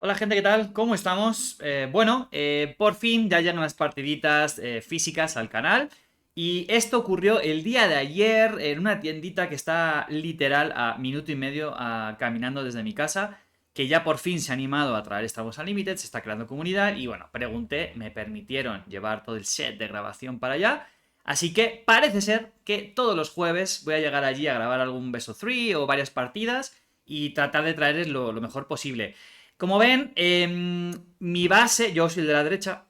Hola gente, ¿qué tal? ¿Cómo estamos? Por fin ya llegan las partiditas físicas al canal. Y esto ocurrió el día de ayer en una tiendita que está literal a minuto y medio caminando desde mi casa. Que ya por fin se ha animado a traer Star Wars Unlimited, se está creando comunidad. Y bueno, pregunté, me permitieron llevar todo el set de grabación para allá. Así que parece ser que todos los jueves voy a llegar allí a grabar algún Best of 3 o varias partidas y tratar de traerles lo mejor posible. Como ven, mi base, yo soy el de la derecha,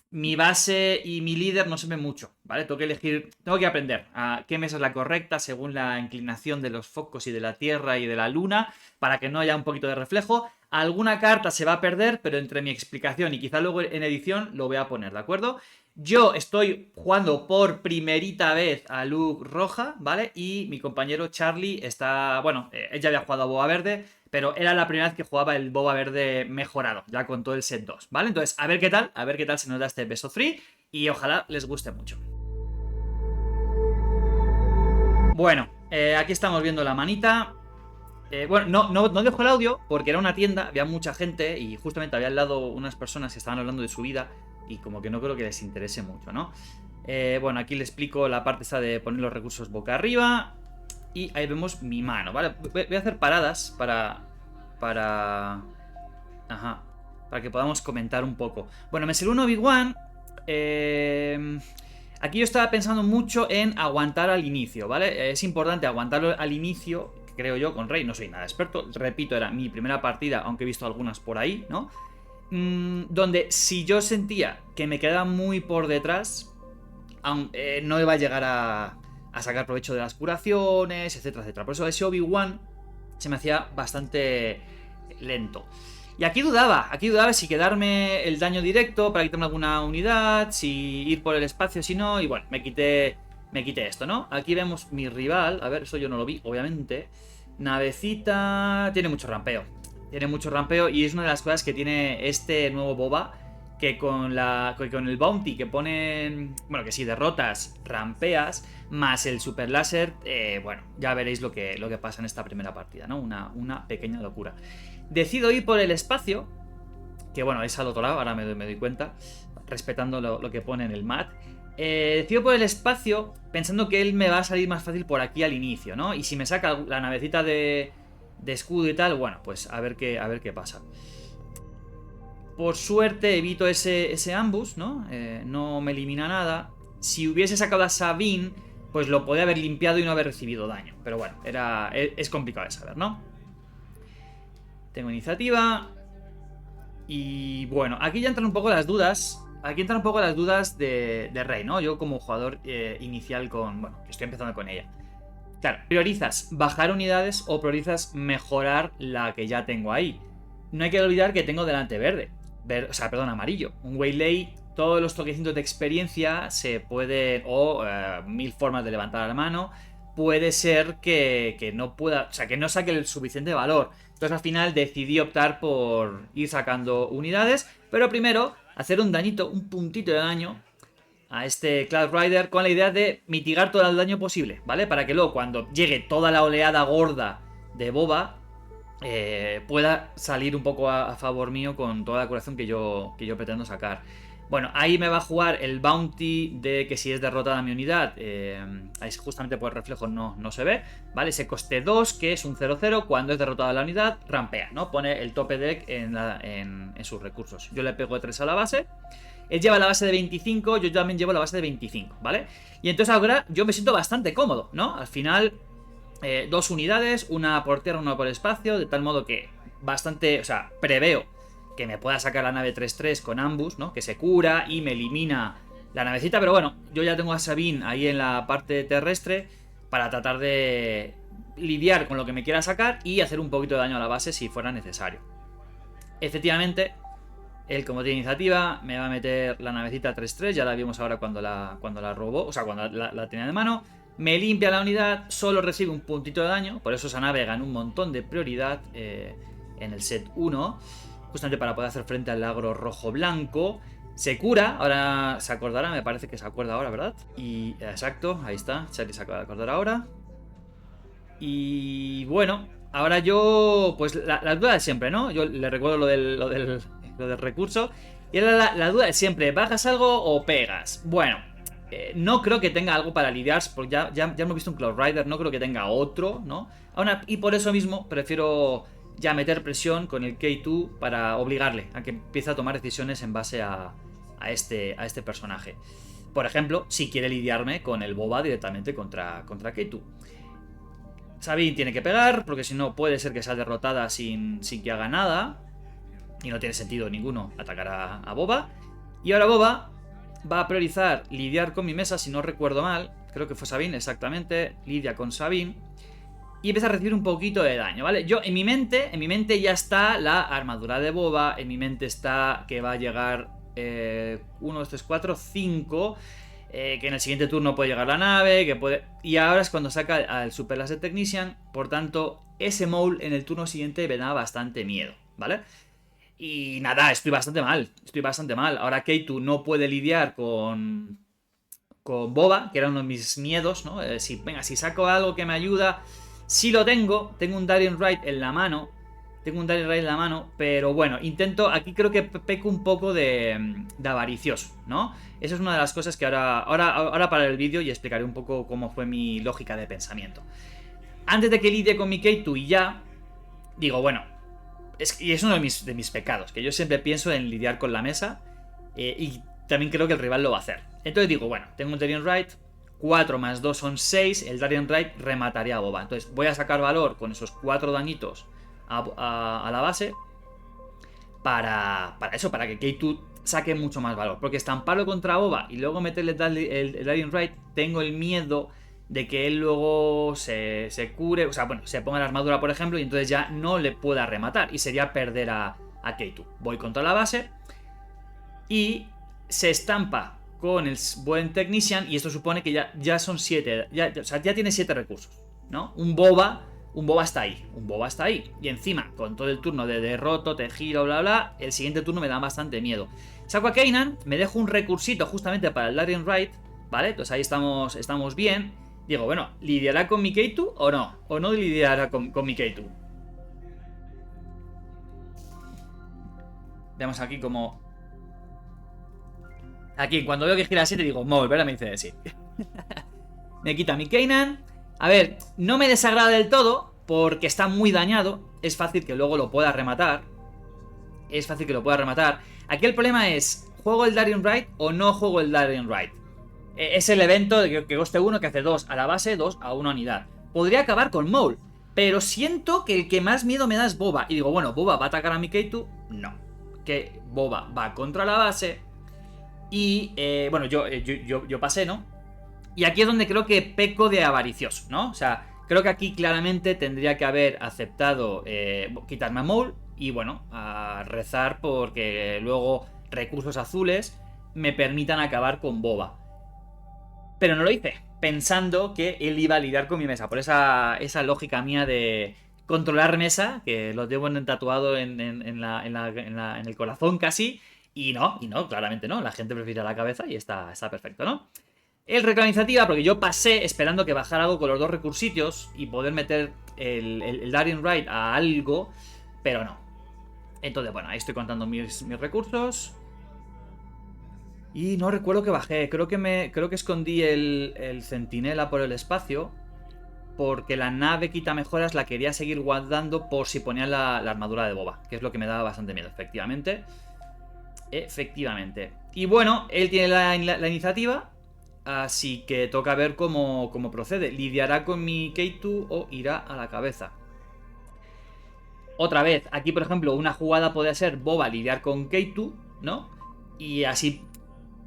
mi base y mi líder no se ven mucho, ¿vale? Tengo que elegir, tengo que aprender a qué mesa es la correcta según la inclinación de los focos y de la Tierra y de la Luna, para que no haya un poquito de reflejo. Alguna carta se va a perder, pero entre mi explicación y quizá luego en edición lo voy a poner, ¿de acuerdo? Yo estoy jugando por primerita vez a Luke roja, ¿vale? Y mi compañero Charlie está, bueno, él ya había jugado a Boba Verde, pero era la primera vez que jugaba el Boba Verde mejorado, ya con todo el set 2, ¿vale? Entonces, a ver qué tal se nos da este Best of 3 y ojalá les guste mucho. Bueno, aquí estamos viendo la manita. No dejo el audio porque era una tienda, había mucha gente y justamente había al lado unas personas que estaban hablando de su vida y como que no creo que les interese mucho, ¿no? Bueno, aquí le explico la parte esta de poner los recursos boca arriba y ahí vemos mi mano, ¿vale? Voy a hacer paradas para... Ajá, para que podamos comentar un poco. Bueno, me salió un Obi-Wan. Aquí yo estaba pensando mucho en aguantar al inicio, ¿vale? Es importante aguantarlo al inicio, creo yo, con Rey. No soy nada experto. Repito, era mi primera partida, aunque he visto algunas por ahí, ¿no? Donde si yo sentía que me quedaba muy por detrás, no iba a llegar a sacar provecho de las curaciones, etcétera, etcétera. Por eso ese Obi-Wan se me hacía bastante lento. Y aquí dudaba si quedarme el daño directo para quitarme alguna unidad, si ir por el espacio, si no, y bueno, me quité esto, ¿no? Aquí vemos mi rival, a ver, eso yo no lo vi, obviamente. Navecita, tiene mucho rampeo y es una de las cosas que tiene este nuevo Boba, que con el bounty que ponen, bueno, que si derrotas, rampeas, más el super láser, bueno, ya veréis lo que pasa en esta primera partida, ¿no? Una pequeña locura. Decido ir por el espacio, que bueno, es al otro lado, ahora me doy cuenta, respetando lo que pone en el mat. Decido por el espacio pensando que él me va a salir más fácil por aquí al inicio, ¿no? Y si me saca la navecita de escudo y tal, bueno, pues a ver qué pasa. Por suerte evito ese ambush, ¿no? No me elimina nada. Si hubiese sacado a Sabine, pues lo podía haber limpiado y no haber recibido daño. Pero bueno, es complicado de saber, ¿no? Tengo iniciativa. Y bueno, aquí ya entran un poco las dudas. Aquí entran un poco las dudas de Rey, ¿no? Yo como jugador inicial bueno, que estoy empezando con ella. Claro, ¿priorizas bajar unidades o priorizas mejorar la que ya tengo ahí? No hay que olvidar que tengo delante verde. Perdón, amarillo. Un Waylay, todos los toquecitos de experiencia se pueden. O 1000 formas de levantar la mano. Puede ser que no pueda. O sea, que no saque el suficiente valor. Entonces al final decidí optar por ir sacando unidades. Pero primero, hacer un dañito, un puntito de daño a este Cloud Rider con la idea de mitigar todo el daño posible, ¿vale? Para que luego cuando llegue toda la oleada gorda de Boba pueda salir un poco a favor mío con toda la curación que yo pretendo sacar. Bueno, ahí me va a jugar el bounty de que si es derrotada mi unidad, ahí justamente por el reflejo no se ve, ¿vale? Ese coste 2, que es un 0-0, cuando es derrotada la unidad, rampea, ¿no? Pone el tope deck en sus recursos. Yo le pego 3 a la base. Él lleva la base de 25, yo también llevo la base de 25, ¿vale? Y entonces ahora yo me siento bastante cómodo, ¿no? Al final, 2 unidades, una por tierra, una por espacio, de tal modo que bastante, o sea, preveo que me pueda sacar la nave 3-3 con ambus, ¿no? Que se cura y me elimina la navecita, pero bueno, yo ya tengo a Sabine ahí en la parte terrestre para tratar de lidiar con lo que me quiera sacar y hacer un poquito de daño a la base si fuera necesario. Efectivamente, él, como tiene iniciativa, me va a meter la navecita 3-3. Ya la vimos ahora cuando la robó. O sea, cuando la tenía de mano. Me limpia la unidad. Solo recibe un puntito de daño. Por eso esa nave gana un montón de prioridad en el set 1. Justamente para poder hacer frente al agro rojo-blanco. Se cura. Ahora se acordará. Me parece que se acuerda ahora, ¿verdad? Exacto, ahí está. Charlie se acaba de acordar ahora. Y bueno. ahora yo, pues la duda de siempre, ¿no? Yo le recuerdo lo del recurso. Y era la duda de siempre, ¿bajas algo o pegas? Bueno, no creo que tenga algo para lidiar, porque ya hemos visto un Cloud Rider, no creo que tenga otro, ¿no? Y por eso mismo prefiero ya meter presión con el K2 para obligarle a que empiece a tomar decisiones en base a este personaje. Por ejemplo, si quiere lidiarme con el Boba directamente contra K2. Sabine tiene que pegar, porque si no puede ser que sea derrotada sin que haga nada. Y no tiene sentido ninguno atacar a Boba. Y ahora Boba va a priorizar lidiar con mi mesa, si no recuerdo mal. Creo que fue Sabine, exactamente. Lidia con Sabine. Y empieza a recibir un poquito de daño, ¿vale? Yo, en mi mente ya está la armadura de Boba. En mi mente está que va a llegar 1, 2, 3, 4, 5... que en el siguiente turno puede llegar la nave, que puede... Y ahora es cuando saca al Super Laser Technician. Por tanto, ese Maul en el turno siguiente me da bastante miedo, ¿vale? Y nada, estoy bastante mal. Ahora K2 no puede lidiar con Boba, que era uno de mis miedos, ¿no? Si saco algo que me ayuda... Sí lo tengo un Darien Wright en la mano. Pero bueno, aquí creo que peco un poco de avaricioso, ¿no? Eso es una de las cosas que ahora para el vídeo y explicaré un poco cómo fue mi lógica de pensamiento. Antes de que lidie con mi K2 y ya, digo, bueno, y es uno de mis pecados, que yo siempre pienso en lidiar con la mesa, y también creo que el rival lo va a hacer. Entonces digo, bueno, tengo un Darien Wright, 4 más 2 son 6, el Darien Wright remataría a Boba. Entonces voy a sacar valor con esos 4 dañitos a la base para que K2 saque mucho más valor. Porque estamparlo contra Boba y luego meterle el Darien Wright, tengo el miedo de que él luego se cure, o sea, bueno, se ponga la armadura, por ejemplo, y entonces ya no le pueda rematar y sería perder a K2. Voy contra la base y se estampa con el buen Technician, y esto supone que ya son 7, o sea, ya tiene 7 recursos, ¿no? Un Boba está ahí. Y encima, con todo el turno de derroto, te giro, bla, bla, el siguiente turno me da bastante miedo. Saco a Kanan, me dejo un recursito justamente para el Darien Wright, ¿vale? Entonces ahí estamos bien. Digo, bueno, ¿lidiará con mi K2 o no? ¿O no lidiará con mi K2? Veamos aquí como... Aquí, cuando veo que gira 7, digo, volver, me dice de sí. Me quita mi Kanan. A ver, no me desagrada del todo, porque está muy dañado. Es fácil que luego lo pueda rematar. Aquí el problema es, ¿juego el Darien Wright o no juego el Darien Wright? Es el evento que coste 1, que hace 2 a la base, 2 a una unidad. Podría acabar con Maul, pero siento que el que más miedo me da es Boba. Y digo, bueno, ¿Boba va a atacar a mi K2? No. Que Boba va contra la base. Y, bueno, yo pasé, ¿no? Y aquí es donde creo que peco de avaricioso, ¿no? O sea, creo que aquí claramente tendría que haber aceptado quitarme a Maul. Y bueno, a rezar porque luego recursos azules me permitan acabar con Boba. Pero no lo hice, pensando que él iba a lidiar con mi mesa. Por esa lógica mía de controlar mesa, que lo llevo tatuado en el corazón casi. Y no, claramente no. La gente prefiere la cabeza y está perfecto, ¿no? El reclamo de iniciativa, porque yo pasé esperando que bajara algo con los 2 recursitos y poder meter el Darien Wright a algo, pero no. Entonces, bueno, ahí estoy contando mis recursos. Y no recuerdo que bajé. Creo que escondí el centinela por el espacio, porque la nave quita mejoras la quería seguir guardando por si ponía la armadura de Boba, que es lo que me daba bastante miedo, efectivamente. Y bueno, él tiene la iniciativa, así que toca ver cómo procede. ¿Lidiará con mi K2 o irá a la cabeza? Otra vez, aquí por ejemplo, una jugada podría ser Boba lidiar con K2, ¿no? Y así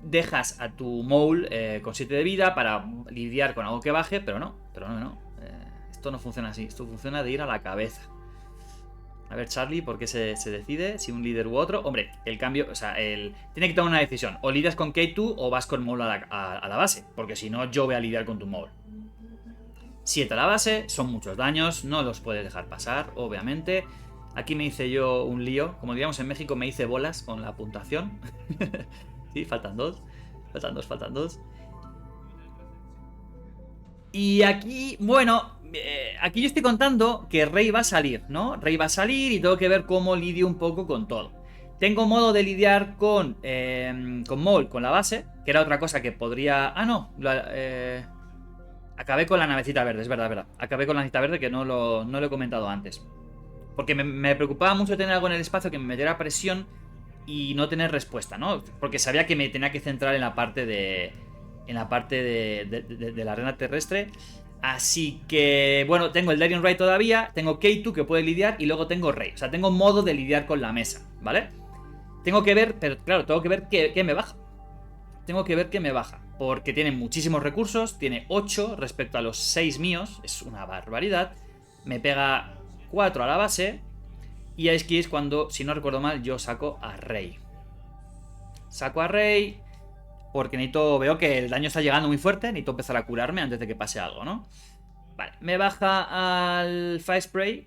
dejas a tu Maul con 7 de vida para lidiar con algo que baje, pero no. Esto no funciona así, esto funciona de ir a la cabeza. A ver, Charlie, ¿por qué se decide si un líder u otro? Hombre, el cambio, o sea, tiene que tomar una decisión. O lidias con K2 o vas con Maul a la base, porque si no, yo voy a lidiar con tu Maul. 7 a la base, son muchos daños, no los puedes dejar pasar, obviamente. Aquí me hice yo un lío, como diríamos en México, me hice bolas con la puntuación. Sí, faltan 2. Y aquí, bueno, aquí yo estoy contando que Rey va a salir, ¿no? Rey va a salir y tengo que ver cómo lidio un poco con todo. Tengo modo de lidiar con Maul, con la base, que era otra cosa que podría... Ah, no, acabé con la navecita verde, es verdad, es verdad. Acabé con la navecita verde que no lo he comentado antes. Porque me preocupaba mucho tener algo en el espacio que me metiera presión y no tener respuesta, ¿no? Porque sabía que me tenía que centrar en la parte de... En la parte de la arena terrestre. Así que, bueno, tengo el Darien Ray todavía. Tengo K2 que puede lidiar. Y luego tengo Rey. O sea, tengo modo de lidiar con la mesa, ¿vale? Tengo que ver, pero claro, tengo que ver qué me baja. Tengo que ver qué me baja. Porque tiene muchísimos recursos. Tiene 8 respecto a los 6 míos. Es una barbaridad. Me pega 4 a la base. Y aquí es cuando, si no recuerdo mal, yo saco a Rey. Saco a Rey porque veo que el daño está llegando muy fuerte. Necesito empezar a curarme antes de que pase algo, ¿no? Vale, me baja al Fire Spray.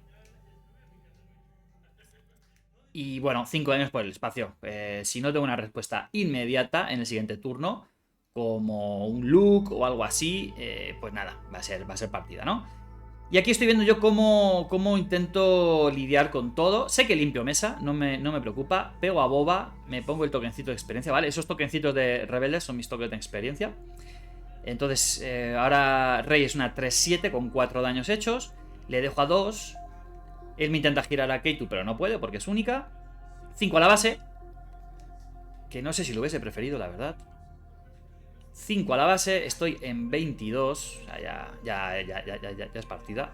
Y bueno, 5 daños por el espacio. Si no tengo una respuesta inmediata en el siguiente turno, como un Luke o algo así, pues nada, va a ser partida, ¿no? Y aquí estoy viendo yo cómo intento lidiar con todo. Sé que limpio mesa, no me preocupa. Pego a Boba, me pongo el tokencito de experiencia, ¿vale? Esos tokencitos de rebeldes son mis tokens de experiencia. Entonces, ahora Rey es una 3-7 con 4 daños hechos. Le dejo a 2. Él me intenta girar a K2, pero no puede porque es única. 5 a la base. Que no sé si lo hubiese preferido, la verdad. 5 a la base, estoy en 22. O sea, ya es partida.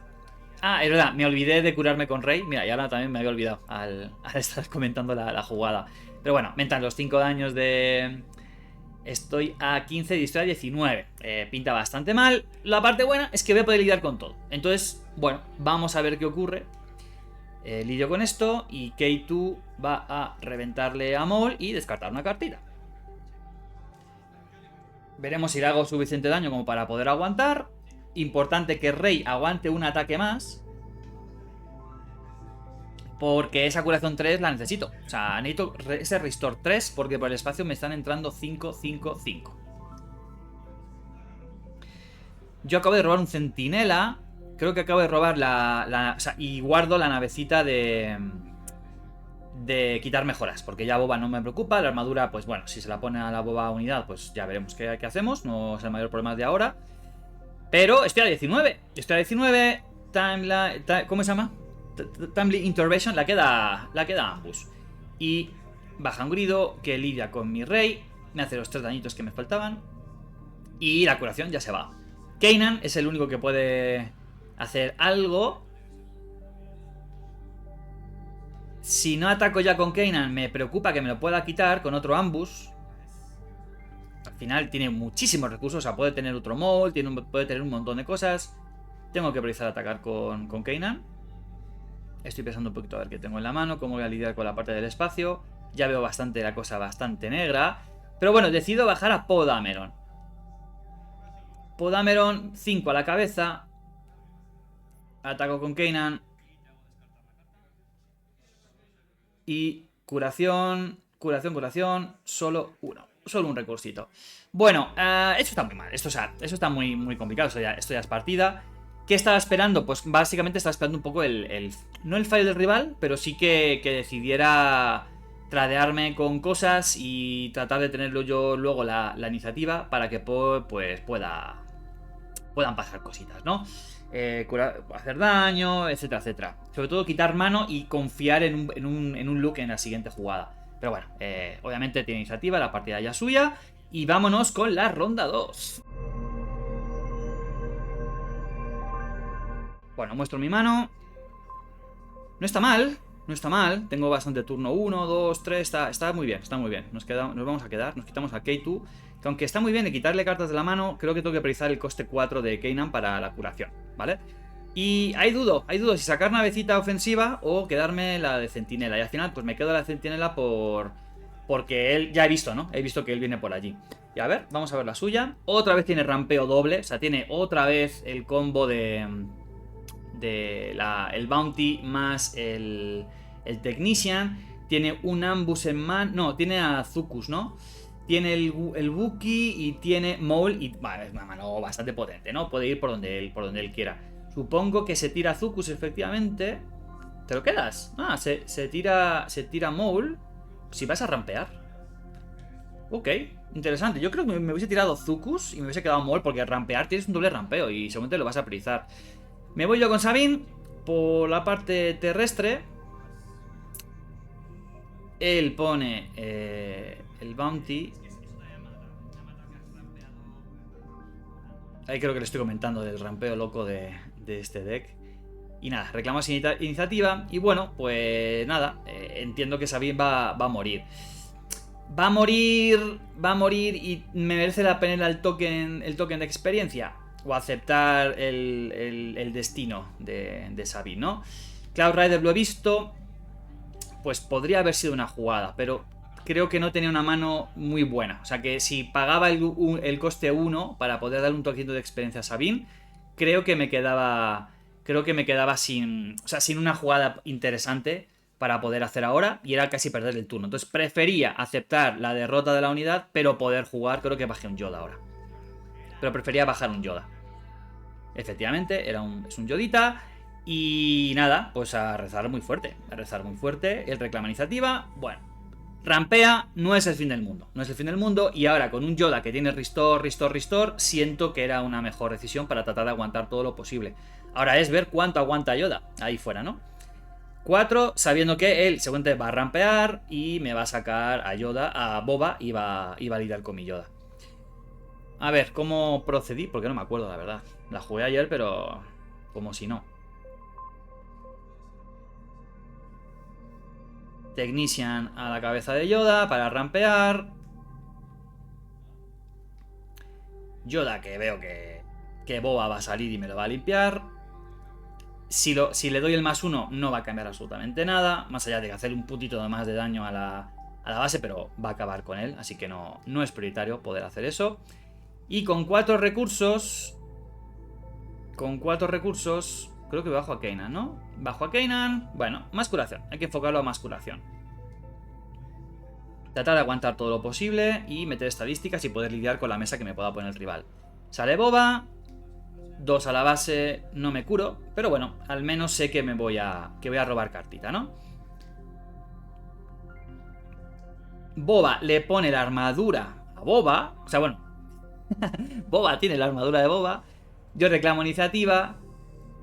Ah, es verdad, me olvidé de curarme con Rey. Mira, y ahora también me había olvidado al estar comentando la jugada. Pero bueno, mentan los 5 daños de... Estoy a 15 y estoy a 19. Pinta bastante mal. La parte buena es que voy a poder lidiar con todo. Entonces, bueno, vamos a ver qué ocurre. Lidio con esto y K2 va a reventarle a Maul y descartar una cartita. Veremos si le hago suficiente daño como para poder aguantar. Importante que Rey aguante un ataque más. Porque esa curación 3 la necesito. O sea, necesito ese Restore 3 porque por el espacio me están entrando 5, 5, 5. Yo acabo de robar un centinela. Creo que acabo de robar o sea, y guardo la navecita de quitar mejoras, porque ya Boba no me preocupa. La armadura, pues bueno, si se la pone a la Boba unidad, pues ya veremos qué hacemos. No es el mayor problema de ahora. Pero estoy a 19. Estoy a 19. ¿Cómo se llama? Timely Intervention. La queda ambos. Y baja un grido que lidia con mi Rey. Me hace los 3 dañitos que me faltaban. Y la curación ya se va. Kanan es el único que puede hacer algo. Si no ataco ya con Kanan, me preocupa que me lo pueda quitar con otro ambush. Al final tiene muchísimos recursos, o sea, puede tener otro Maul, puede tener un montón de cosas. Tengo que priorizar atacar con Kanan. Estoy pensando un poquito a ver qué tengo en la mano, cómo voy a lidiar con la parte del espacio. Ya veo bastante la cosa bastante negra. Pero bueno, decido bajar a Poe Dameron. Poe Dameron, 5 a la cabeza. Ataco con Kanan. Y curación, solo uno. Solo un recursito. Bueno, esto está muy mal. Esto está muy complicado. Esto ya es partida. ¿Qué estaba esperando? Pues básicamente estaba esperando un poco no el fallo del rival, pero sí que decidiera tradearme con cosas y tratar de tenerlo yo luego la iniciativa para que pues puedan pasar cositas, ¿no? Hacer daño, etcétera, etcétera. Sobre todo quitar mano y confiar en un Luke en la siguiente jugada. Pero bueno, obviamente tiene iniciativa, la partida ya es suya. Y vámonos con la ronda 2. Bueno, muestro mi mano. No está mal, no está mal. Tengo bastante turno 1, 2, 3. Está muy bien, está muy bien. Nos vamos a quedar, nos quitamos a K2. Que aunque está muy bien de quitarle cartas de la mano, creo que tengo que priorizar el coste 4 de Kanan para la curación, ¿vale? Y hay dudo si sacar navecita ofensiva o quedarme la de centinela. Y al final pues me quedo la de centinela porque él, ya he visto, ¿no? He visto que él viene por allí. Y a ver, vamos a ver la suya. Otra vez tiene rampeo doble, o sea, tiene otra vez el combo el Bounty más el Technician. Tiene un ambush en man. No, tiene a Zucus, ¿no? Tiene el Wookiee y tiene Maul. Y vale, es una mano bastante potente, ¿no? Puede ir por donde él quiera. Supongo que se tira Zucus, efectivamente. ¿Te lo quedas? Ah, se tira Maul. Si vas a rampear. Ok, interesante. Yo creo que me hubiese tirado Zucus y me hubiese quedado Maul, porque rampear tienes un doble rampeo y seguramente lo vas a priorizar. Me voy yo con Sabine por la parte terrestre. Él pone el Bounty. Ahí creo que le estoy comentando del rampeo loco de este deck. Y nada, reclamos iniciativa. Y bueno, pues nada, entiendo que Sabine va a morir. Va a morir y me merece la pena el token de experiencia. O aceptar el destino de Sabine, ¿no? Cloud Rider lo he visto. Pues podría haber sido una jugada, pero creo que no tenía una mano muy buena. O sea que si pagaba el coste 1 para poder dar un toquito de experiencia a Sabine, creo que me quedaba sin una jugada interesante para poder hacer ahora, y era casi perder el turno. Entonces prefería aceptar la derrota de la unidad, pero poder jugar. Creo que bajé un Yoda ahora, pero prefería bajar un Yoda. Efectivamente, es un Yodita. Y nada, pues a rezar muy fuerte. El reclama iniciativa. Bueno, rampea, no es el fin del mundo. Y ahora con un Yoda que tiene Restore, siento que era una mejor decisión para tratar de aguantar todo lo posible. Ahora es ver cuánto aguanta Yoda ahí fuera, ¿no? 4, sabiendo que él seguramente va a rampear y me va a sacar a Boba, y va a lidiar con mi Yoda. A ver, ¿cómo procedí? Porque no me acuerdo, la verdad. La jugué ayer, pero como si no. Technician a la cabeza de Yoda para rampear. Yoda, que veo que Boba va a salir y me lo va a limpiar. Si le doy el +1 no va a cambiar absolutamente nada, más allá de hacer un putito de más de daño a la base, pero va a acabar con él, así que no es prioritario poder hacer eso. Y con 4 recursos, creo que bajo a Kanan, ¿no? Bajo a Kanan, bueno, más curación, hay que enfocarlo a más curación. Tratar de aguantar todo lo posible y meter estadísticas y poder lidiar con la mesa que me pueda poner el rival. Sale Boba, 2 a la base, no me curo, pero bueno, al menos sé que voy a robar cartita, ¿no? Boba le pone la armadura a Boba, o sea, bueno, Boba tiene la armadura de Boba, yo reclamo iniciativa.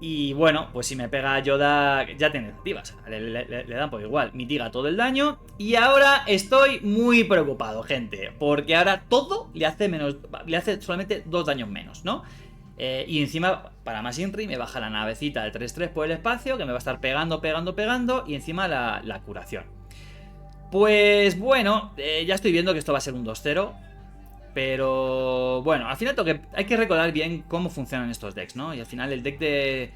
Y bueno, pues si me pega Yoda, ya tiene iniciativas, le dan por igual, mitiga todo el daño. Y ahora estoy muy preocupado, gente, porque ahora todo le hace solamente 2 daños menos, ¿no? Y encima, para más Inri, me baja la navecita de 3-3 por el espacio, que me va a estar pegando, y encima la curación. Pues bueno, ya estoy viendo que esto va a ser un 2-0. Pero bueno, al final hay que recordar bien cómo funcionan estos decks, ¿no? Y al final el deck de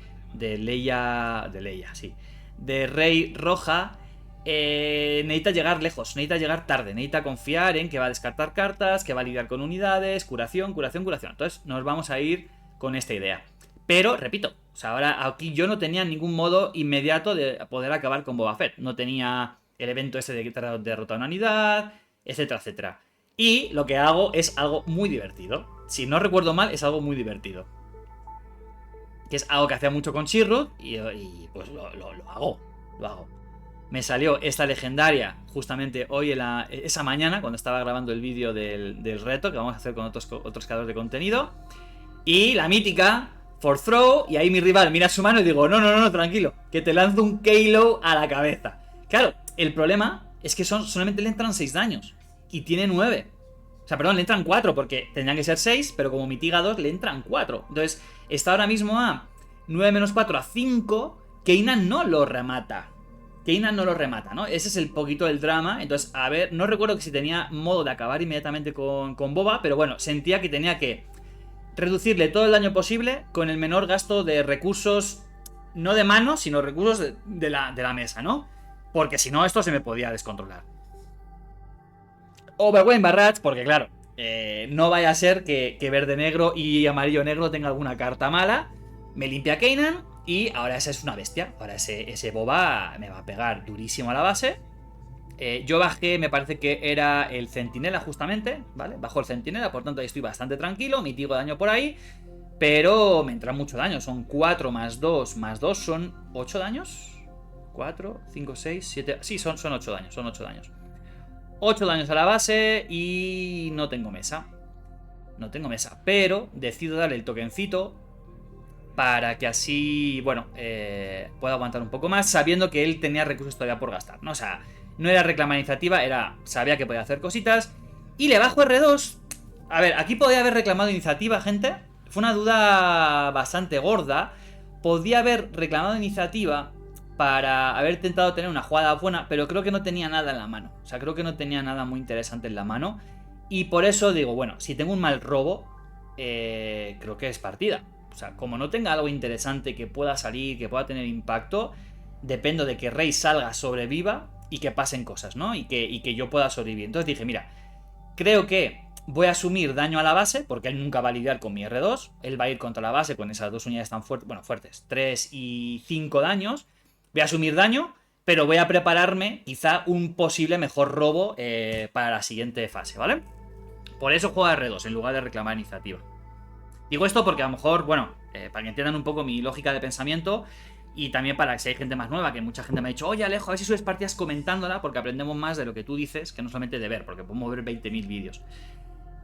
Leia, sí, de Rey Roja, necesita llegar lejos, necesita llegar tarde, necesita confiar en que va a descartar cartas, que va a lidiar con unidades, curación. Entonces nos vamos a ir con esta idea. Pero, repito, o sea, ahora aquí yo no tenía ningún modo inmediato de poder acabar con Boba Fett. No tenía el evento ese de derrotar una unidad, etcétera, etcétera. Y lo que hago es algo muy divertido. Si no recuerdo mal, es algo muy divertido. Que es algo que hacía mucho con Chirrut y pues lo hago. Me salió esta legendaria justamente hoy, esa mañana, cuando estaba grabando el vídeo del reto que vamos a hacer con otros creadores de contenido. Y la mítica, for throw, y ahí mi rival mira su mano y digo, no, tranquilo, que te lanzo un Kylo a la cabeza. Claro, el problema es que solamente le entran 6 daños. Y tiene 9. O sea, perdón, le entran 4 porque tendrían que ser 6, pero como mitiga 2 le entran 4. Entonces, está ahora mismo a 9 menos 4 a 5. Kanan no lo remata, ¿no? Ese es el poquito del drama. Entonces, a ver, no recuerdo que si tenía modo de acabar inmediatamente con Boba, pero bueno, sentía que tenía que reducirle todo el daño posible con el menor gasto de recursos, no de mano, sino recursos de la mesa, ¿no? Porque si no, esto se me podía descontrolar. Overwhelm Barrage, porque claro, no vaya a ser que verde-negro y amarillo-negro tenga alguna carta mala. Me limpia Kanan y ahora esa es una bestia. Ahora ese Boba me va a pegar durísimo a la base. Yo bajé, me parece que era el centinela justamente, ¿vale? Bajo el centinela, por tanto ahí estoy bastante tranquilo, mitigo daño por ahí. Pero me entra mucho daño, son 4 más 2 más 2 son 8 daños. 4, 5, 6, 7... Sí, son 8 daños, son 8 daños. 8 daños a la base y no tengo mesa. No tengo mesa, pero decido darle el tokencito para que así, bueno, pueda aguantar un poco más, sabiendo que él tenía recursos todavía por gastar, ¿no? O sea, no era reclamar iniciativa, sabía que podía hacer cositas. Y le bajo R2. A ver, aquí podía haber reclamado iniciativa, gente. Fue una duda bastante gorda. Podía haber reclamado iniciativa para haber intentado tener una jugada buena, pero creo que no tenía nada en la mano. O sea, creo que no tenía nada muy interesante en la mano. Y por eso digo, bueno, si tengo un mal robo, creo que es partida. O sea, como no tenga algo interesante que pueda salir, que pueda tener impacto, dependo de que Rey salga, sobreviva y que pasen cosas, ¿no? Y que yo pueda sobrevivir. Entonces dije, mira, creo que voy a asumir daño a la base, porque él nunca va a lidiar con mi R2. Él va a ir contra la base con esas dos unidades tan fuertes, bueno, fuertes, 3 y 5 daños. Voy a asumir daño, pero voy a prepararme quizá un posible mejor robo para la siguiente fase, ¿vale? Por eso juego a R2 en lugar de reclamar iniciativa. Digo esto porque a lo mejor, bueno, para que entiendan un poco mi lógica de pensamiento y también para que si hay gente más nueva, que mucha gente me ha dicho, oye Alejo, a ver si subes partidas comentándola porque aprendemos más de lo que tú dices que no solamente de ver, porque podemos ver 20.000 vídeos.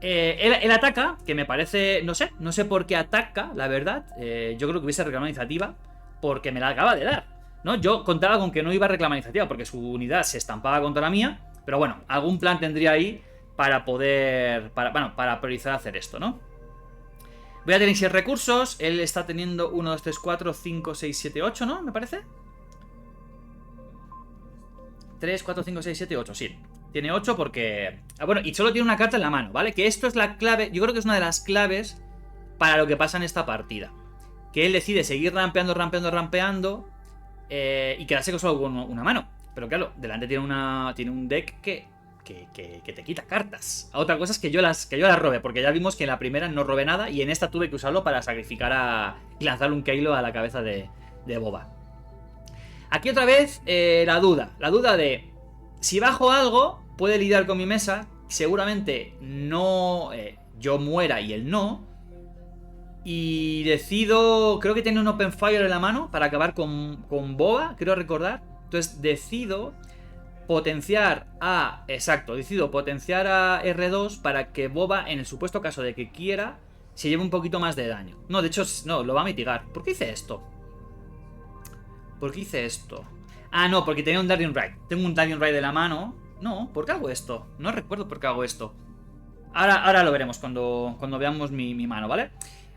Él ataca, que me parece, no sé por qué ataca, la verdad. Yo creo que hubiese reclamado iniciativa porque me la acaba de dar, ¿no? Yo contaba con que no iba a reclamar iniciativa porque su unidad se estampaba contra la mía, pero bueno, algún plan tendría ahí para poder, para priorizar hacer esto, ¿no? Voy a tener 6 recursos. Él está teniendo 1, 2, 3, 4, 5, 6, 7, 8, ¿no? Me parece 3, 4, 5, 6, 7, 8, sí. Tiene 8 porque... bueno, y solo tiene una carta en la mano, ¿vale? Que esto es la clave, yo creo que es una de las claves para lo que pasa en esta partida. Que él decide seguir rampeando y quedarse con solo una mano. Pero claro, delante tiene un deck que te quita cartas. Otra cosa es que yo las robe, porque ya vimos que en la primera no robé nada y en esta tuve que usarlo para sacrificar y lanzarle un Keilo a la cabeza de Boba. Aquí otra vez la duda de si bajo algo puede lidiar con mi mesa, seguramente no yo muera y él no. Y decido, creo que tiene un Open Fire en la mano para acabar con Boba, creo recordar. Entonces decido potenciar a R2 para que Boba, en el supuesto caso de que quiera, se lleve un poquito más de daño. No, de hecho, no, lo va a mitigar. ¿Por qué hice esto? Ah, no, porque tenía un Darien Ride. Tengo un Darien Ride de la mano. No, ¿por qué hago esto? No recuerdo por qué hago esto. Ahora lo veremos cuando veamos mi mano, ¿vale?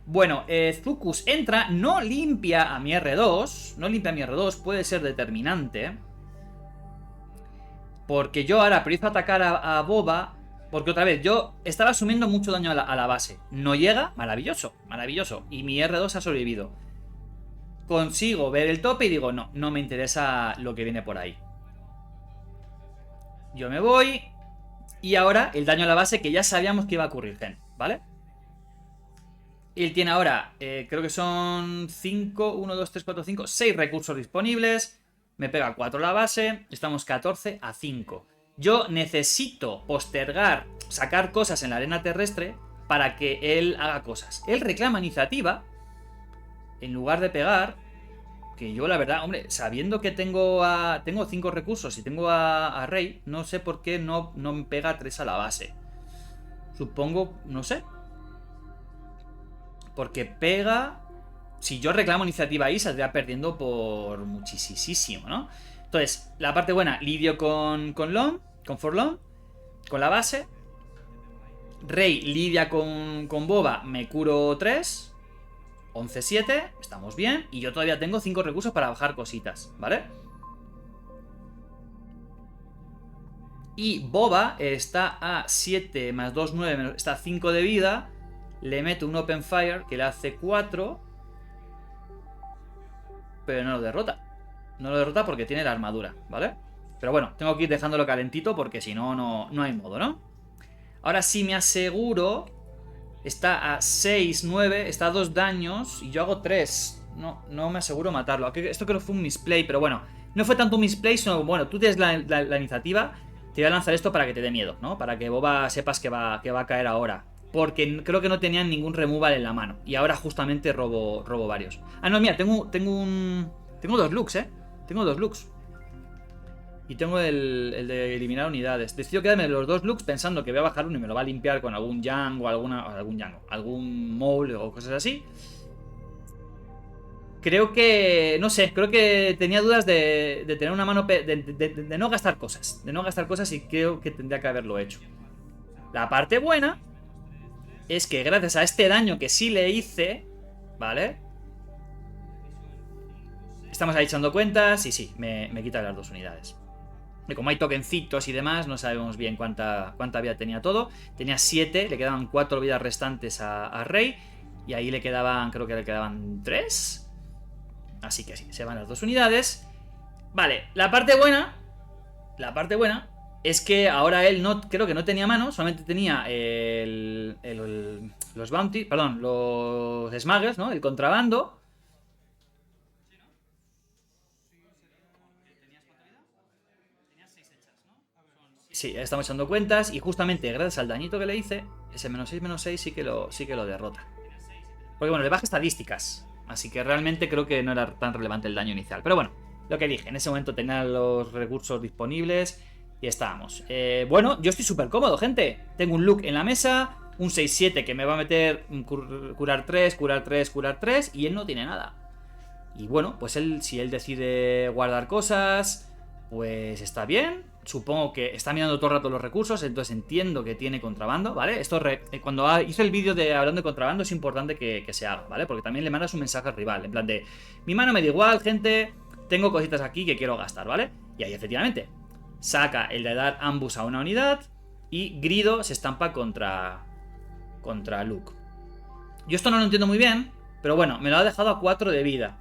Bueno, Zucus entra, no limpia a mi R2. Puede ser determinante. Porque yo ahora priorizo atacar a Boba. Porque otra vez, yo estaba asumiendo mucho daño a la base. No llega, maravilloso. Y mi R2 ha sobrevivido. Consigo ver el tope y digo, no me interesa lo que viene por ahí. Yo me voy. Y ahora el daño a la base que ya sabíamos que iba a ocurrir, ¿vale? Él tiene ahora, creo que son 5, 1, 2, 3, 4, 5, 6 recursos disponibles. Me pega 4 la base. Estamos 14 a 5. Yo necesito postergar, sacar cosas en la arena terrestre para que él haga cosas. Él reclama iniciativa en lugar de pegar. Que yo la verdad, hombre, sabiendo que tengo 5 recursos y tengo a Rey, no sé por qué no me pega 3 a la base. Supongo, no sé. Porque pega... Si yo reclamo iniciativa ahí, saldría perdiendo por muchísimo, ¿no? Entonces, la parte buena, lidio con Forlón, con la base. Rey lidia con Boba, me curo 3. 11-7, estamos bien. Y yo todavía tengo 5 recursos para bajar cositas, ¿vale? Y Boba está a 7 más 2, 9, está a 5 de vida. Le meto un Open Fire que le hace 4. Pero no lo derrota. No lo derrota porque tiene la armadura, ¿vale? Pero bueno, tengo que ir dejándolo calentito porque si no, no hay modo, ¿no? Ahora sí me aseguro. Está a 6, 9, está a 2 daños y yo hago 3. No me aseguro matarlo. Esto creo que fue un misplay, pero bueno. No fue tanto un misplay, sino, bueno, tú tienes la iniciativa. te voy a lanzar esto para que te dé miedo, ¿no? Para que Boba sepas que va a caer ahora. Porque creo que no tenían ningún removal en la mano. Y ahora justamente robo varios. Ah, no, mira, tengo dos looks, ¿eh? Tengo dos looks. Y tengo el de eliminar unidades. Decido quedarme los dos looks pensando que voy a bajar uno y me lo va a limpiar con algún Yang o algún Maul o cosas así. Creo que, no sé, creo que tenía dudas de tener una mano, de no gastar cosas. De no gastar cosas y creo que tendría que haberlo hecho. La parte buena es que gracias a este daño que sí le hice, ¿vale? Estamos ahí echando cuentas y sí, me quita las dos unidades. Y como hay tokencitos y demás, no sabemos bien cuánta vida tenía todo. Tenía 7, le quedaban 4 vidas restantes a Rey. Y ahí le quedaban, creo que le quedaban 3. Así que sí, se van las dos unidades. Vale, la parte buena es que ahora él creo que no tenía mano, solamente tenía los bounty, perdón, los smugglers, ¿no? El contrabando. Sí, estamos echando cuentas y justamente gracias al dañito que le hice, ese -6/-6 sí que lo derrota. Porque bueno, le baja estadísticas, así que realmente creo que no era tan relevante el daño inicial. Pero bueno, lo que dije, en ese momento tenía los recursos disponibles y estábamos. Bueno, yo estoy súper cómodo, gente. Tengo un look en la mesa, un 6-7 que me va a meter curar 3, curar 3, curar 3 y él no tiene nada. Y bueno, pues si él decide guardar cosas, pues está bien. Supongo que está mirando todo el rato los recursos, entonces entiendo que tiene contrabando, ¿vale? Esto cuando hice el vídeo hablando de contrabando es importante que se haga, ¿vale? Porque también le mandas un mensaje al rival, en plan de, mi mano me da igual, gente, tengo cositas aquí que quiero gastar, ¿vale? Y ahí efectivamente saca el de dar ambush a una unidad y Grido se estampa contra Luke. Yo esto no lo entiendo muy bien, pero bueno, me lo ha dejado a 4 de vida.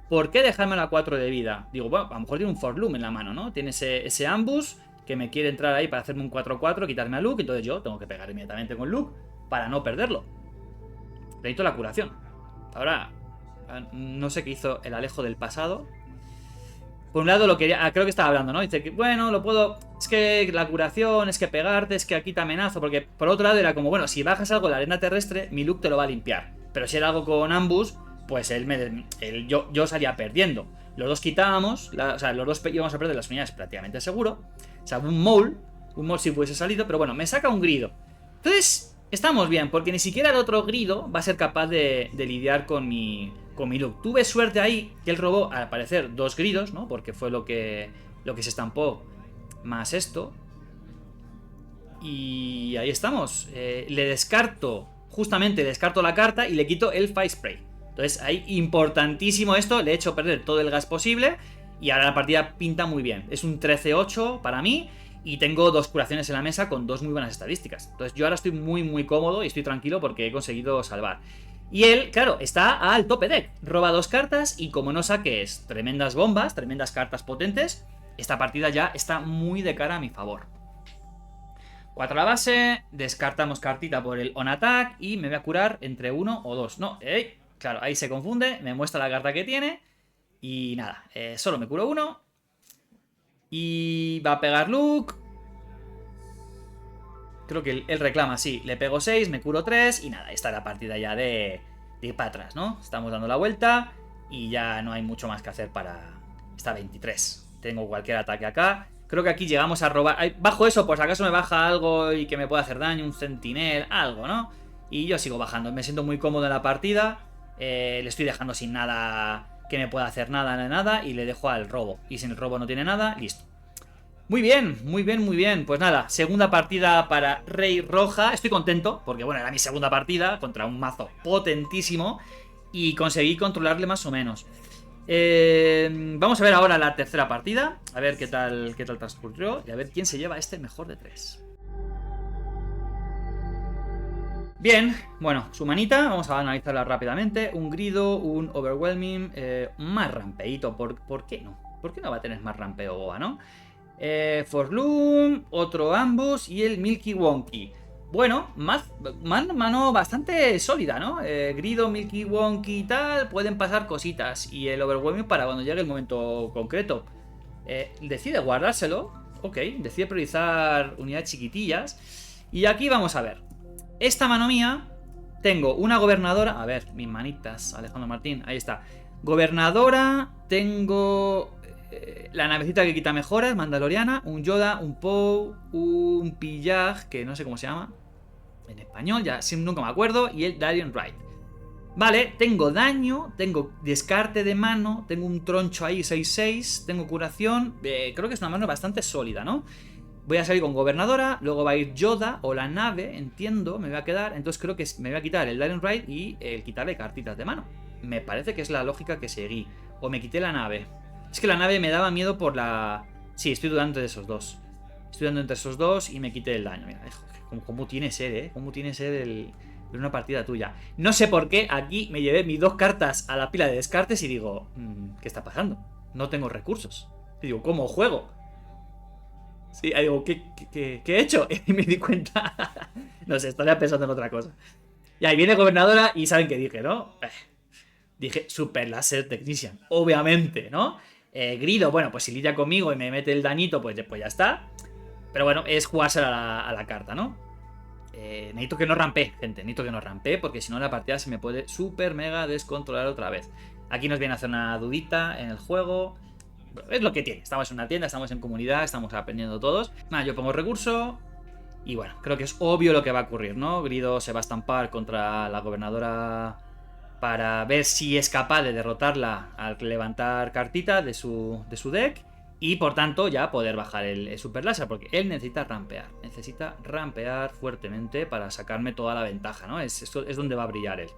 ¿Por qué dejármelo a 4 de vida? Digo, bueno, a lo mejor tiene un Forloom en la mano, ¿no? Tiene ese ambush que me quiere entrar ahí para hacerme un 4-4, quitarme a Luke. Entonces yo tengo que pegar inmediatamente con Luke para no perderlo. Necesito la curación. Ahora, no sé qué hizo el Alejo del pasado. Por un lado lo quería, creo que estaba hablando, ¿no? Dice que, bueno, lo puedo... Es que la curación, es que pegarte, es que aquí te amenazo. Porque por otro lado era como, bueno, si bajas algo en la arena terrestre, mi Luke te lo va a limpiar. Pero si era algo con ambush, pues yo salía perdiendo. Los dos quitábamos, o sea, los dos íbamos a perder las unidades prácticamente seguro. O sea, un Maul sí hubiese salido, pero bueno, me saca un Grido. Entonces, estamos bien, porque ni siquiera el otro Grido va a ser capaz de lidiar con mi Luke. Tuve suerte ahí que él robó, al parecer, 2 Gridos, ¿no? Porque fue lo que se estampó más esto. Y ahí estamos. Justamente descarto la carta y le quito el Fire Spray. Entonces ahí importantísimo esto, le he hecho perder todo el gas posible y ahora la partida pinta muy bien. Es un 13-8 para mí y tengo 2 curaciones en la mesa con 2 muy buenas estadísticas. Entonces yo ahora estoy muy muy cómodo y estoy tranquilo porque he conseguido salvar. Y él, claro, está al tope deck, roba 2 cartas y como no saques tremendas bombas, tremendas cartas potentes, esta partida ya está muy de cara a mi favor. 4 a la base, descartamos cartita por el on attack y me voy a curar entre 1 o 2. No, claro, ahí se confunde, me muestra la carta que tiene y nada, solo me curo 1 y va a pegar Luke. Creo que él reclama, sí, le pego 6, me curo 3 y nada, esta es la partida ya de para atrás, ¿no? Estamos dando la vuelta y ya no hay mucho más que hacer para esta 23. Tengo cualquier ataque acá. Creo que aquí llegamos a robar. Bajo eso, por si acaso me baja algo y que me pueda hacer daño, un sentinel, algo, ¿no? Y yo sigo bajando, me siento muy cómodo en la partida. Le estoy dejando sin nada que me pueda hacer nada y le dejo al robo. Y si el robo no tiene nada, listo. Muy bien, muy bien, muy bien. Pues nada, segunda partida para Rey Roja. Estoy contento porque, bueno, era mi segunda partida contra un mazo potentísimo y conseguí controlarle más o menos. Vamos a ver ahora la tercera partida. A ver qué tal transcurrió y a ver quién se lleva este mejor de 3. Bien, bueno, su manita, vamos a analizarla rápidamente. Un Grido, un Overwhelming, más rampeito. ¿Por qué no? ¿Por qué no va a tener más rampeo Boba, no? Forloom, otro Ambush y el Milky Wonky. Bueno, mano bastante sólida, ¿no? Grido, Milky Wonky y tal, pueden pasar cositas. Y el Overwhelming para cuando llegue el momento concreto. Decide guardárselo. Ok, decide priorizar unidades chiquitillas. Y aquí vamos a ver. Esta mano mía, tengo una gobernadora. A ver, mis manitas, Alejandro Martín, ahí está. Gobernadora, tengo la navecita que quita mejoras, Mandaloriana, un Yoda, un Poe, un Pillag, que no sé cómo se llama en español, ya nunca me acuerdo, y el Darien Wright. Vale, tengo daño, tengo descarte de mano, tengo un troncho ahí 6-6, tengo curación, creo que es una mano bastante sólida, ¿no? Voy a salir con gobernadora, luego va a ir Yoda o la nave, entiendo, me voy a quedar, entonces creo que me voy a quitar el Darien Wright y el quitarle cartitas de mano. Me parece que es la lógica que seguí. O me quité la nave. Es que la nave me daba miedo por la... Sí, estoy dudando de esos dos. Estoy dudando entre esos dos y me quité el daño. Mira, cómo tiene sed, ¿eh? Cómo tiene sed de una partida tuya. No sé por qué aquí me llevé mis 2 cartas a la pila de descartes y digo... ¿Qué está pasando? No tengo recursos. Y digo, ¿cómo juego? Sí, digo, ¿qué he hecho? Y me di cuenta... No sé, estaría pensando en otra cosa. Y ahí viene gobernadora y saben qué dije, ¿no? Dije Super Laser Technician, obviamente, ¿no? Grido, bueno, pues si lidia conmigo y me mete el dañito, pues ya está. Pero bueno, es jugarse a la carta, ¿no? Necesito que no rampee, gente, necesito que no rampee, porque si no la partida se me puede super mega descontrolar otra vez. Aquí nos viene a hacer una dudita en el juego. Es lo que tiene, estamos en una tienda, estamos en comunidad, estamos aprendiendo todos. Nada, yo pongo recurso. Y bueno, creo que es obvio lo que va a ocurrir, ¿no? Grido se va a estampar contra la gobernadora para ver si es capaz de derrotarla al levantar cartita de su deck. Y por tanto ya poder bajar el Super Láser, porque él necesita rampear. Necesita rampear fuertemente para sacarme toda la ventaja, ¿no? Esto es donde va a brillar él.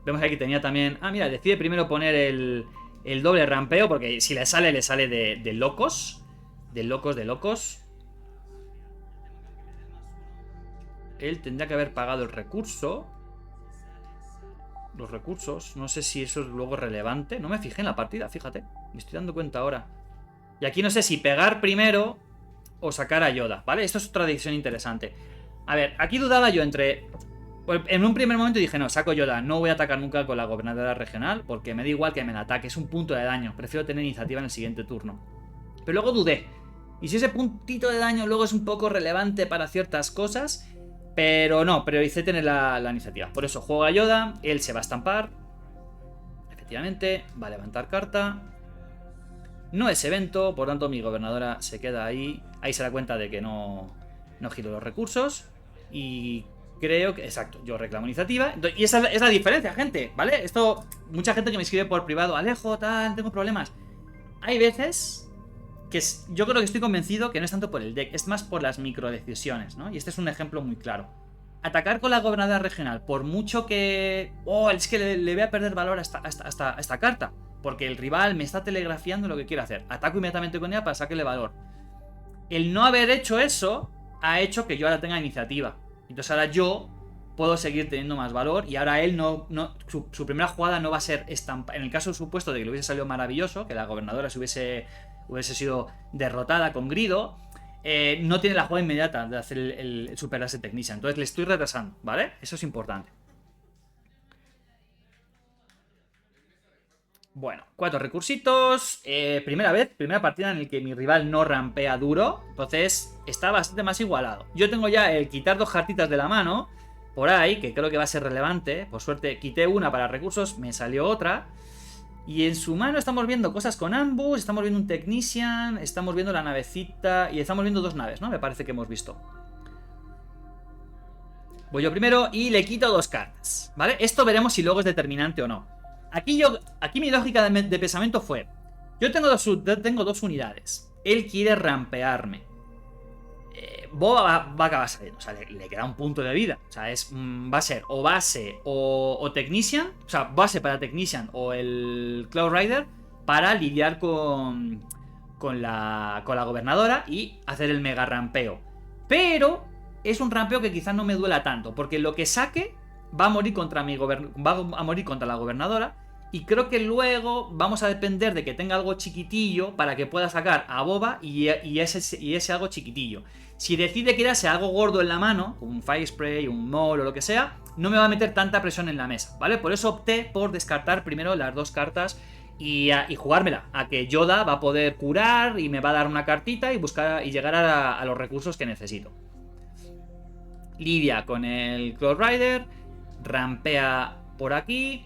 Vemos que aquí tenía también... Ah, mira, decide primero poner el doble rampeo, porque si le sale de locos. De locos. Él tendría que haber pagado el recurso. Los recursos. No sé si eso es luego relevante. No me fijé en la partida, fíjate. Me estoy dando cuenta ahora. Y aquí no sé si pegar primero o sacar a Yoda, ¿vale? Esto es otra decisión interesante. A ver, aquí dudaba yo entre... En un primer momento dije, no, saco Yoda. No voy a atacar nunca con la gobernadora regional porque me da igual que me la ataque. Es un punto de daño. Prefiero tener iniciativa en el siguiente turno. Pero luego dudé. Y si ese puntito de daño luego es un poco relevante para ciertas cosas... Pero no, prioricé tener la iniciativa. Por eso juego a Yoda, él se va a estampar. Efectivamente, va a levantar carta. No es evento, por tanto mi gobernadora se queda ahí. Ahí se da cuenta de que no giro los recursos. Y creo que... Exacto, yo reclamo iniciativa. Y esa es la diferencia, gente, ¿vale? Esto, mucha gente que me escribe por privado, Alejo, tal, tengo problemas. Hay veces... yo creo que estoy convencido que no es tanto por el deck, es más por las microdecisiones, ¿no? Y este es un ejemplo muy claro. Atacar con la gobernadora regional, por mucho que... Oh, es que le voy a perder valor a esta carta, porque el rival me está telegrafiando lo que quiere hacer. Ataco inmediatamente con ella para sacarle valor. El no haber hecho eso ha hecho que yo ahora tenga iniciativa. Entonces ahora yo puedo seguir teniendo más valor y ahora él su primera jugada no va a ser estampar. En el caso supuesto de que le hubiese salido maravilloso, que la gobernadora se hubiese sido derrotada con Grido, no tiene la jugada inmediata de hacer el Super Laser Technician. Entonces le estoy retrasando, ¿vale? Eso es importante. Bueno, 4 recursitos. Primera partida en la que mi rival no rampea duro. Entonces está bastante más igualado. Yo tengo ya el quitar 2 cartitas de la mano por ahí, que creo que va a ser relevante. Por suerte quité una para recursos, me salió otra. Y en su mano estamos viendo cosas con ambos. Estamos viendo un Technician, estamos viendo la navecita y estamos viendo 2 naves, ¿no? Me parece que hemos visto. Voy yo primero y le quito 2 cartas, ¿vale? Esto veremos si luego es determinante o no. Aquí mi lógica de pensamiento fue... Yo tengo 2 unidades. Él quiere rampearme. Boba va a acabar saliendo. O sea, le queda un punto de vida. O sea, va a ser o base o Technician. O sea, base para Technician o el Cloud Rider para lidiar con la gobernadora y hacer el mega rampeo. Pero es un rampeo que quizás no me duela tanto, porque lo que saque va a morir contra la gobernadora. Y creo que luego vamos a depender de que tenga algo chiquitillo para que pueda sacar a Boba y ese algo chiquitillo. Si decide quedarse algo gordo en la mano, como un Fire Spray, un Maul o lo que sea, no me va a meter tanta presión en la mesa, ¿vale? Por eso opté por descartar primero las 2 cartas y jugármela, a que Yoda va a poder curar y me va a dar una cartita y buscar y llegar a los recursos que necesito. Lidia con el Cloud Rider, rampea por aquí,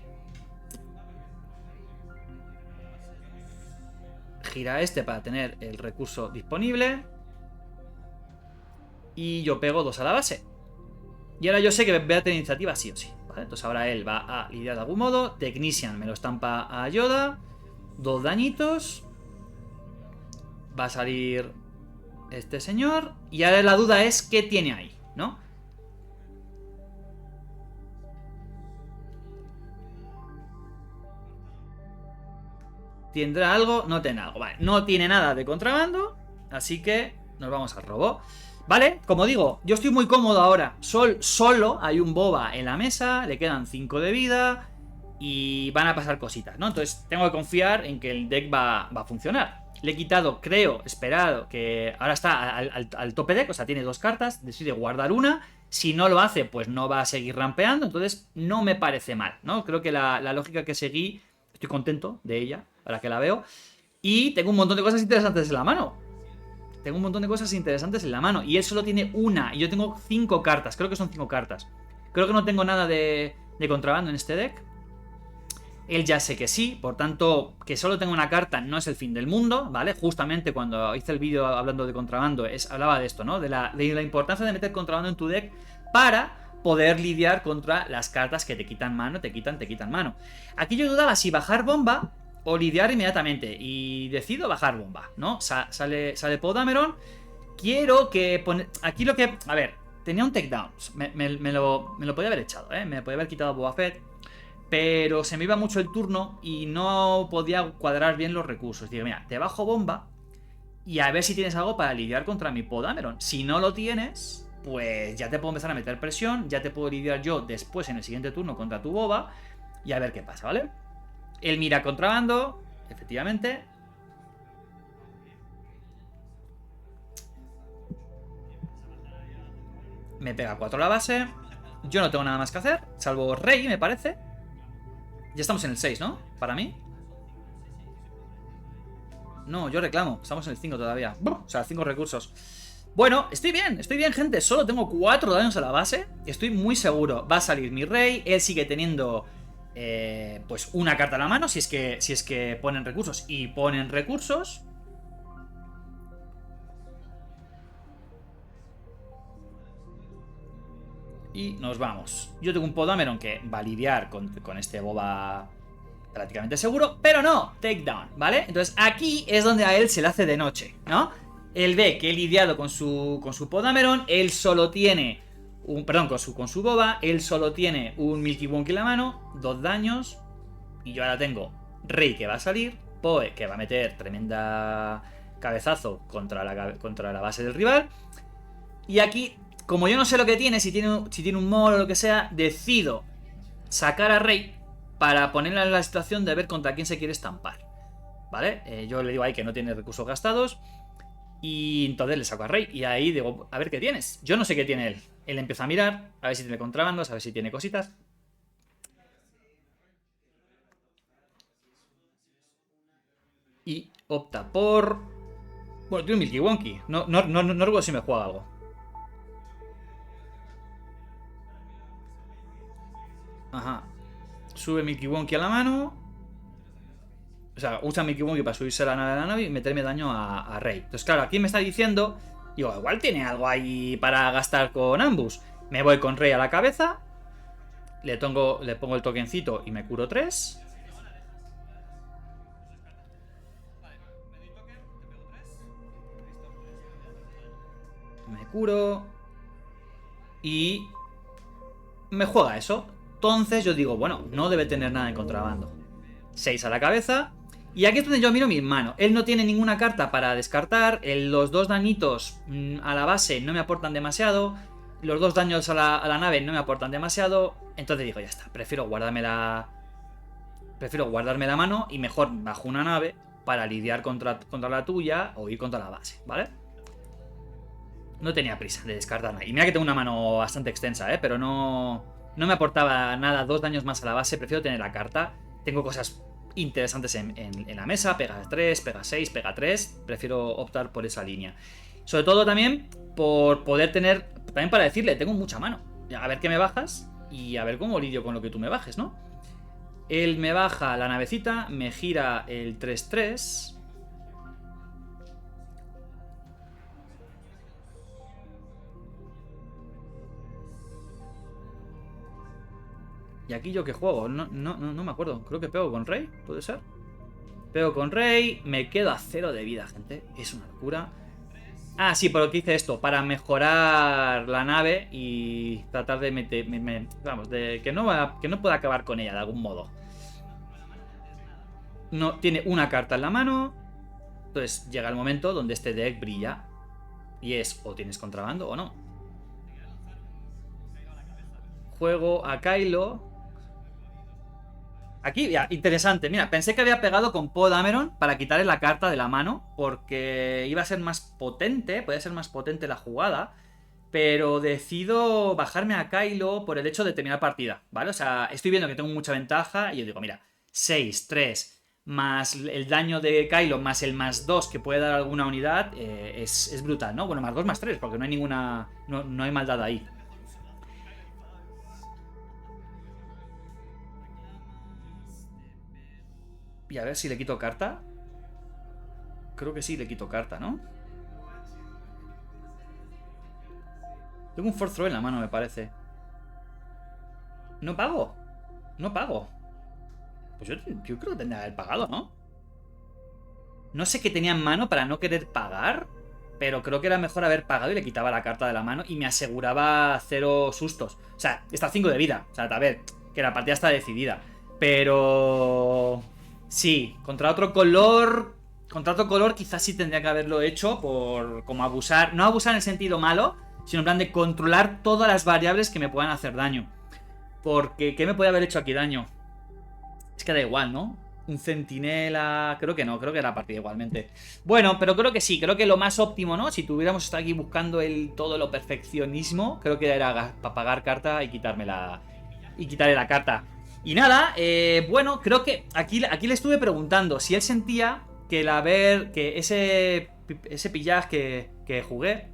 gira este para tener el recurso disponible y yo pego 2 a la base. Y ahora yo sé que voy a tener iniciativa sí o sí, ¿vale? Entonces ahora él va a lidiar de algún modo. Technician me lo estampa a Yoda. 2 dañitos. Va a salir este señor. Y ahora la duda es qué tiene ahí, ¿no? ¿Tendrá algo? No tiene algo. Vale, no tiene nada de contrabando. Así que nos vamos al robo. Vale, como digo, yo estoy muy cómodo ahora. Solo hay un boba en la mesa. Le quedan 5 de vida. Y van a pasar cositas, ¿no? Entonces tengo que confiar en que el deck va a funcionar. Le he quitado, creo, esperado, que ahora está al tope deck. O sea, tiene 2 cartas. Decide guardar una. Si no lo hace, pues no va a seguir rampeando. Entonces no me parece mal, ¿no? Creo que la lógica que seguí, estoy contento de ella, ahora que la veo. Y tengo un montón de cosas interesantes en la mano. Y él solo tiene una. Y yo tengo 5 cartas. Creo que son 5 cartas. Creo que no tengo nada de contrabando en este deck. Él ya sé que sí. Por tanto, que solo tenga una carta no es el fin del mundo, ¿vale? Justamente cuando hice el vídeo hablando de contrabando, hablaba de esto, ¿no? De la importancia de meter contrabando en tu deck para poder lidiar contra las cartas que te quitan mano, te quitan mano. Aquí yo dudaba si bajar bomba o lidiar inmediatamente. Y decido bajar bomba, ¿no? Sale Podameron. Quiero que... Aquí lo que... A ver, tenía un takedown. Me lo podía haber echado, ¿eh? Me podía haber quitado Boba Fett. Pero se me iba mucho el turno y no podía cuadrar bien los recursos. Digo, mira, te bajo bomba y a ver si tienes algo para lidiar contra mi Podameron. Si no lo tienes, pues ya te puedo empezar a meter presión. Ya te puedo lidiar yo después en el siguiente turno contra tu boba. Y a ver qué pasa, ¿vale? Él mira contrabando, efectivamente. Me pega 4 a la base. Yo no tengo nada más que hacer, salvo Rey, me parece. Ya estamos en el 6, ¿no? Para mí. No, yo reclamo. Estamos en el 5 todavía. O sea, 5 recursos. Bueno, estoy bien, gente. Solo tengo 4 daños a la base. Estoy muy seguro. Va a salir mi Rey. Él sigue teniendo... pues una carta a la mano. Si es que ponen recursos. Y ponen recursos. Y nos vamos. Yo tengo un Podameron que va a lidiar con este boba prácticamente seguro, pero no, takedown, ¿vale? Entonces aquí es donde a él se le hace de noche, ¿no? Él ve que he lidiado con su Podameron, él solo tiene perdón, con su boba, él solo tiene un Milky Wonky en la mano, 2 daños, y yo ahora tengo Rey que va a salir, Poe que va a meter tremenda cabezazo contra la base del rival, y aquí... Como yo no sé lo que tiene, si tiene un mol o lo que sea, decido sacar a Rey para ponerla en la situación de ver contra quién se quiere estampar. ¿Vale? Yo le digo ahí que no tiene recursos gastados. Y entonces le saco a Rey. Y ahí digo, a ver qué tienes. Yo no sé qué tiene él. Él empieza a mirar, a ver si tiene contrabandos, a ver si tiene cositas. Y opta por... Bueno, tiene un Milky Wonky. No recuerdo si me juega algo. Ajá. Sube Milky Wonky a la mano. O sea, usa Milky Wonky para subirse a la nave y meterme daño a Rey. Entonces, claro, aquí me está diciendo... Digo, igual tiene algo ahí para gastar con ambos. Me voy con Rey a la cabeza. Le pongo el tokencito y me curo 3. Me curo. Y... me juega eso. Entonces yo digo, bueno, no debe tener nada en contrabando. 6 a la cabeza. Y aquí es donde yo miro mis manos. Él no tiene ninguna carta para descartar. Los 2 dañitos a la base no me aportan demasiado. Los 2 daños a la nave no me aportan demasiado. Entonces digo, ya está, prefiero guardarme la mano y mejor bajo una nave para lidiar contra la tuya o ir contra la base, ¿vale? No tenía prisa de descartar nada. Y mira que tengo una mano bastante extensa, ¿eh? Pero no me aportaba nada, 2 daños más a la base. Prefiero tener la carta. Tengo cosas interesantes en la mesa. Pega 3, pega 6, pega 3. Prefiero optar por esa línea. Sobre todo también por poder tener... También para decirle, tengo mucha mano. A ver qué me bajas y a ver cómo lidio con lo que tú me bajes, ¿no? Él me baja la navecita, me gira el 3-3. ¿Y aquí yo qué juego? No me acuerdo. Creo que pego con rey, ¿puede ser? Pego con rey, me quedo a 0 de vida, gente. Es una locura. Ah, sí, por lo que hice esto, para mejorar la nave y tratar de meter... vamos, de que no pueda acabar con ella de algún modo. No, tiene una carta en la mano. Entonces llega el momento donde este deck brilla. Y es o tienes contrabando o no. Juego a Kylo. Aquí, ya, interesante. Mira, pensé que había pegado con Poe Dameron para quitarle la carta de la mano, porque iba a ser más potente, podía ser más potente la jugada, pero decido bajarme a Kylo por el hecho de terminar partida, ¿vale? O sea, estoy viendo que tengo mucha ventaja y yo digo, mira, 6, 3, más el daño de Kylo, más el +2 que puede dar alguna unidad, es brutal, ¿no? Bueno, +2, +3, porque no hay ninguna... no hay maldad ahí. Y a ver si le quito carta. Creo que sí le quito carta, ¿no? Tengo un Force Throw en la mano, me parece. ¿No pago? No pago. Pues yo creo que tendría que haber pagado, ¿no? No sé qué tenía en mano para no querer pagar, pero creo que era mejor haber pagado y le quitaba la carta de la mano y me aseguraba 0 sustos. O sea, está 5 de vida. O sea, a ver, que la partida está decidida. Pero... sí, contra otro color quizás sí tendría que haberlo hecho por como abusar, no abusar en el sentido malo, sino en plan de controlar todas las variables que me puedan hacer daño. Porque, ¿qué me puede haber hecho aquí daño? Es que da igual, ¿no? Un centinela... creo que no, creo que era partida igualmente. Bueno, pero creo que sí, creo que lo más óptimo, ¿no? Si tuviéramos estado aquí buscando todo lo perfeccionismo, creo que era para pagar carta y quitarle la carta. Y nada, bueno, creo que aquí le estuve preguntando si él sentía que ese pillaje que jugué,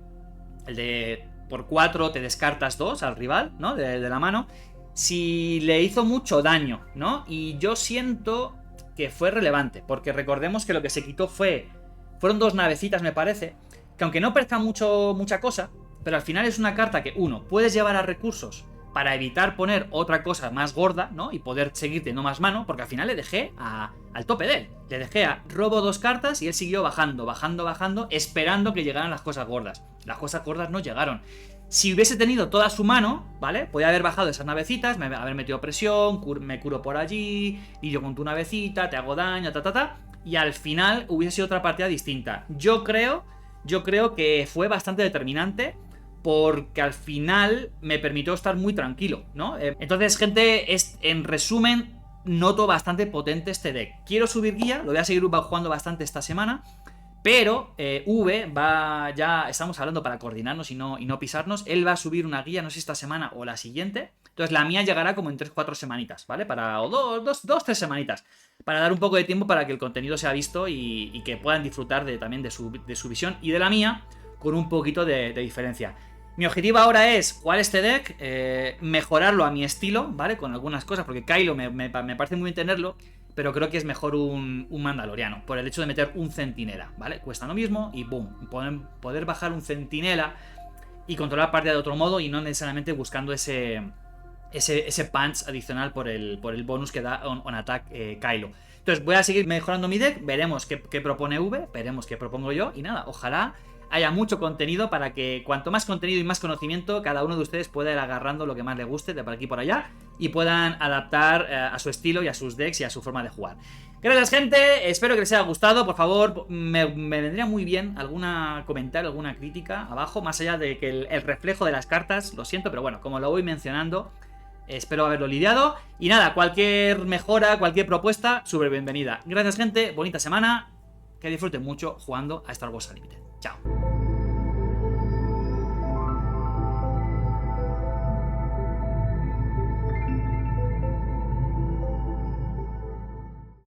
el de por 4 te descartas 2 al rival, ¿no? De la mano, si le hizo mucho daño, ¿no? Y yo siento que fue relevante, porque recordemos que lo que se quitó fueron 2 navecitas, me parece, que aunque no parezca mucha cosa, pero al final es una carta que, uno, puedes llevar a recursos para evitar poner otra cosa más gorda, ¿no? Y poder seguir teniendo más mano, porque al final le dejé al tope de él. Le dejé a robo 2 cartas y él siguió bajando, esperando que llegaran las cosas gordas. Las cosas gordas no llegaron. Si hubiese tenido toda su mano, ¿vale? Podía haber bajado esas navecitas, haber metido presión, me curo por allí, y yo con tu navecita, te hago daño, y al final hubiese sido otra partida distinta. Yo creo que fue bastante determinante, porque al final me permitió estar muy tranquilo, ¿no? Entonces, gente, en resumen, noto bastante potente este deck. Quiero subir guía, lo voy a seguir jugando bastante esta semana, pero ya estamos hablando para coordinarnos y no pisarnos. Él va a subir una guía, no sé si esta semana o la siguiente. Entonces la mía llegará como en 3-4 semanitas, ¿vale? O 2-3 semanitas, para dar un poco de tiempo para que el contenido sea visto y que puedan disfrutar también de su visión y de la mía, con un poquito de diferencia. Mi objetivo ahora es jugar este deck, mejorarlo a mi estilo, ¿vale? Con algunas cosas, porque Kylo me parece muy bien tenerlo, pero creo que es mejor un mandaloriano, por el hecho de meter un centinela, ¿vale? Cuesta lo mismo y boom, poder bajar un centinela y controlar partida de otro modo y no necesariamente buscando ese punch adicional por el bonus que da on attack Kylo. Entonces voy a seguir mejorando mi deck, veremos qué propone V, veremos qué propongo yo y nada, ojalá haya mucho contenido para que cuanto más contenido y más conocimiento cada uno de ustedes pueda ir agarrando lo que más le guste de por aquí y por allá y puedan adaptar a su estilo y a sus decks y a su forma de jugar. Gracias, gente, espero que les haya gustado. Por favor, me vendría muy bien alguna comentario, alguna crítica abajo, más allá de que el reflejo de las cartas, lo siento, pero bueno, como lo voy mencionando, espero haberlo lidiado. Y nada, cualquier mejora, cualquier propuesta, súper bienvenida. Gracias, gente, bonita semana, que disfruten mucho jugando a Star Wars Unlimited. Chao.